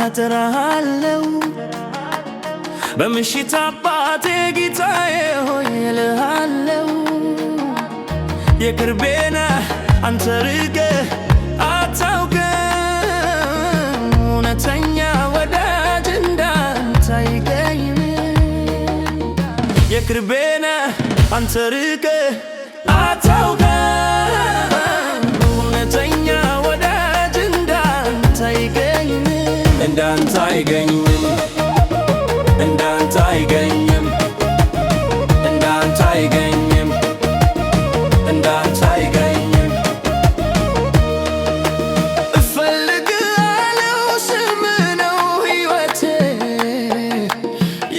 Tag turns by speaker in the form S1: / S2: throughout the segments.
S1: እጠራሃለሁ በምሽት አባቴ ጌታዬ ሆይ እልሃለሁ የቅርቤ ነህ አንተ ርቀህ አታውቅም እውነተኛ ወዳጅ እንዳንተ አይገኝም የቅርቤ ነህ አንተ ርቀህ አታውቅም እውነተኛ ወዳጅ እንዳንተ አይገኝም እንዳንተ አይገኝም እንዳንተ አይገኝም እንዳንተ አይገኝም እንዳንተ አይገኝም እፈልግሃለሁ ስምህ ነው ሕይወቴ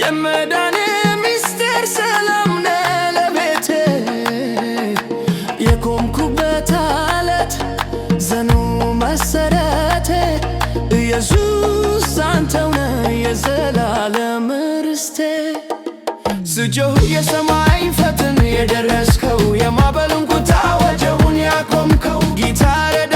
S1: የመዳኔ ሚስጥር ሰላም ነህ ለቤቴ የቆምኩበት ዓለት ጽኑ መሠረቴ ኢየሱስ አንተው ነህ የዘላለም ርስቴ ስጮህ የሰማይ ፈጥን የደረስከው የማዕበሉን ቁጣ ወጀቡን ያቆምከው ጌታ ረዳ